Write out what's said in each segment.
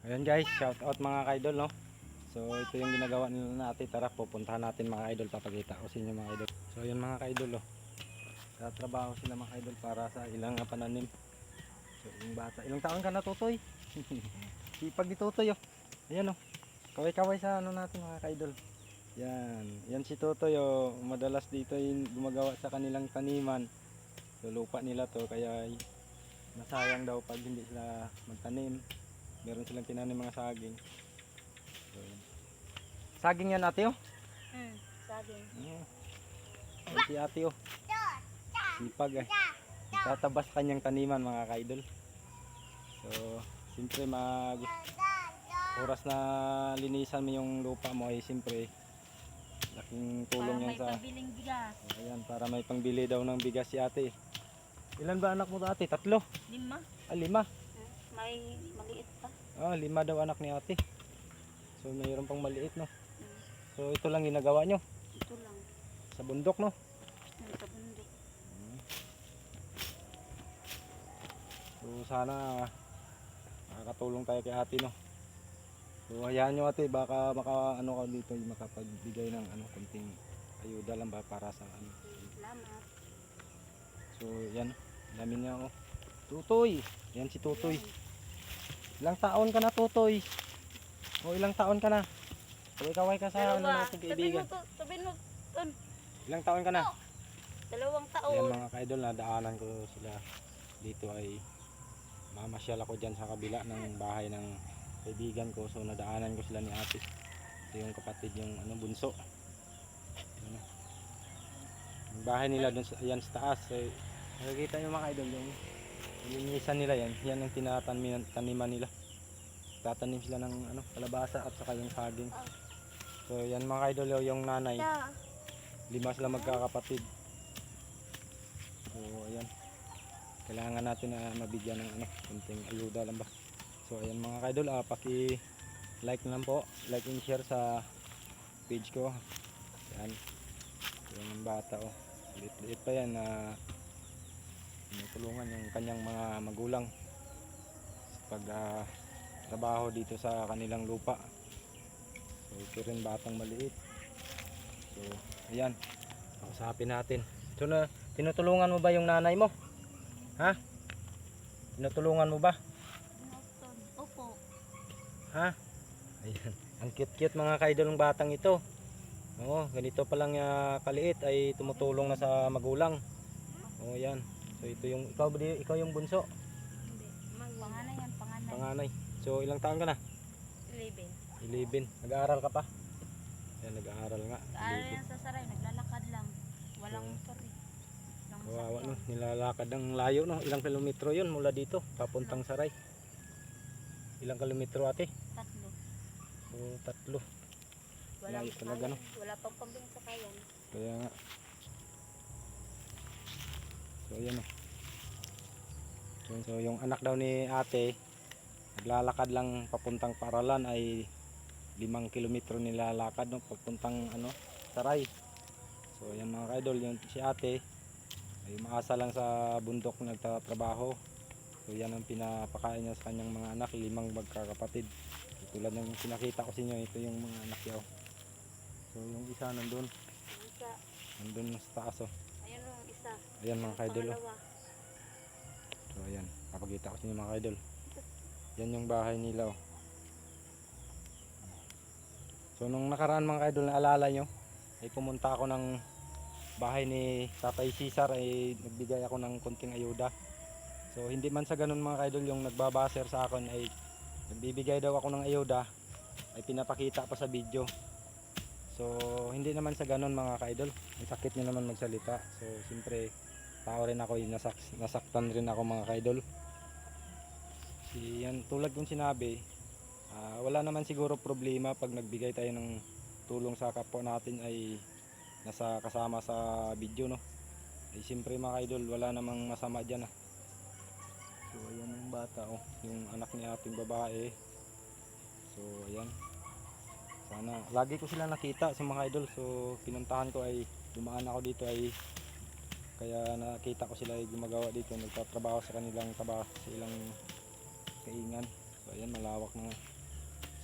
Ayan guys, shout out mga ka-idol, no. So ito yung ginagawa nila natin. Tara, pupuntahan natin mga idol, papakita ko sa inyo mga idol. So ayan mga ka-idol, oh. Sa trabaho sila mga idol para sa ilang pananim. So yung bata, ilang taon ka na Tutoy? Sipag ni Tutoy, oh. Ayan, oh. Kaway-kaway sa ano natin mga ka-idol. Yan si Tutoy, oh. Madalas dito yung gumagawa sa kanilang taniman. So lupa nila to, kaya masayang daw pag hindi sila magtanim. Meron silang tinanim mga saging. So, saging yan ate, oh. Saging. Ayan si ate, oh. Sipag eh. Tatabas kanyang taniman mga ka-idol. So siyempre oras na linisan mo yung lupa mo ay siyempre laking tulong yan sa pabiling bigas. ayan, para may pangbili daw ng bigas si ate. Ilan ba anak mo ate? 3? 5. 5. May maliit pa. 5 daw anak ni ate. So mayroon pang maliit, no. So ito lang ginagawa nyo Ito lang. sa bundok, no. Sa bundok. So sana makakatulong tayo kay ate, no. So hayaan nyo ate, baka ano ka dito, makapagbigay ng konting ayuda lang ba para sa Salamat. So yan, dami niya, oh. Tutoy, yan si Tutoy. Ilang taon ka na Tutoy? O ilang taon ka na? Kaway ka sa natin kaibigan. Sabihin mo, Ton. Ilang taon ka na? 2 Yan taon. mga ka-idol, nadaanan ko sila dito ay mamasyal ako dyan sa kabila ng bahay ng kaibigan ko. So nadaanan ko sila ni ate. Ito yung kapatid, yung bunso. Yung bahay nila dun yan sa taas. So, nakikita nyo mga idol, yung linisan nila yan. Yan ang taniman nila. Tatanim sila ng kalabasa at saka yung saging. So yan mga idol, yung nanay. 5 sila magkakapatid. So ayan. Kailangan natin na mabigyan ng kunting ayuda lang ba. So ayan mga idol, paki-like na lang po. Like and share sa page ko. Yan. Yung bata, oh. Liit pa yan na tulungan yung kanyang mga magulang sa pag trabaho dito sa kanilang lupa. So ito rin batang maliit. So ayan, kausapin natin. So tinutulungan mo ba yung nanay mo? Ha? Tinutulungan mo ba? Opo. Ha? Ayan, ang cute mga ka-idol ng batang ito. Oo, ganito pa lang kaliit ay tumutulong na sa magulang. Oo, yan. So ito yung ikaw yung bunso. Hindi. Panganay yan, panganay. Panganay. So ilang taon ka na? 11. 11. Nag-aaral ka pa? Yan, nag-aaral nga. Nag-aaral yan sa Saray, naglalakad lang. Walang motor eh. Kawawa, no? Nilalakad ng layo, no? Ilang kilometro yun mula dito papuntang Saray? Ilang kilometro ate? 3. So 3. Layo talaga, no? Wala pang pambing sa kayan. Kaya nga. So ayan, no? So yung anak daw ni ate naglalakad lang papuntang Paralan ay 5 kilometro nilalakad, no? Papuntang Saray. So ayan mga ka-idol, yung si ate ay maasa lang sa bundok nagtatrabaho. So yan ang pinapakain niya sa kanyang mga anak, 5 magkakapatid. Tulad ng pinakita ko sa inyo, ito yung mga anak niya, oh. So yung isa nandun sa taas, oh. Ayan yung isa. Ayan mga ka-idol, oh. Pangalawa. So ayan, papakita ko sa inyo mga ka-idol. Yan yung bahay nila, oh. So nung nakaraan mga ka-idol, na alala nyo ay pumunta ako ng bahay ni Tatay Cesar, ay nagbigay ako ng konting ayuda. So hindi man sa ganun mga ka-idol, yung nagbabaser sa akin ay nagbibigay daw ako ng ayuda ay pinapakita pa sa video. So hindi naman sa ganun mga ka-idol, ang sakit nyo naman magsalita. So siyempre tao rin ako, nasaktan rin ako mga ka-idol. Yan, tulad kong sinabi, wala naman siguro problema pag nagbigay tayo ng tulong sa kapwa natin ay nasa kasama sa video, no. Ay siyempre mga idol, wala namang masama dyan, ah. So ayan yung bata, oh, yung anak ni ating babae. So ayan, sana lagi ko sila nakita sa mga idol. So pinuntahan ko ay dumaan ako dito ay kaya nakita ko sila ay gumagawa dito, nagtatrabaho sa kanilang sa ilang kaingan. So ayan, malawak na nga.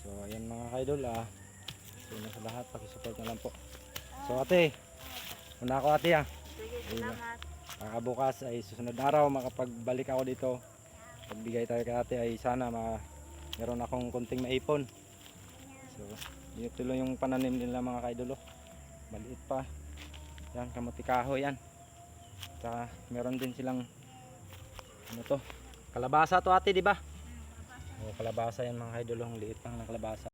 So ayan mga kaidol, so na sa lahat, pakisupport na lang po. So ate, una ako ate Sige, Ayun. salamat. Bukas ay susunod na araw makapagbalik ako dito. Pagbigay tayo kay ate ay sana meron akong konting maipon. So ito lang yung pananim nila mga kaidol. Maliit pa. Yan, kamuti kahoy yan. Tsaka meron din silang ano to? Kalabasa to ate, di ba? O kalabasa yan mga kaidol, ang liit lang ng kalabasa.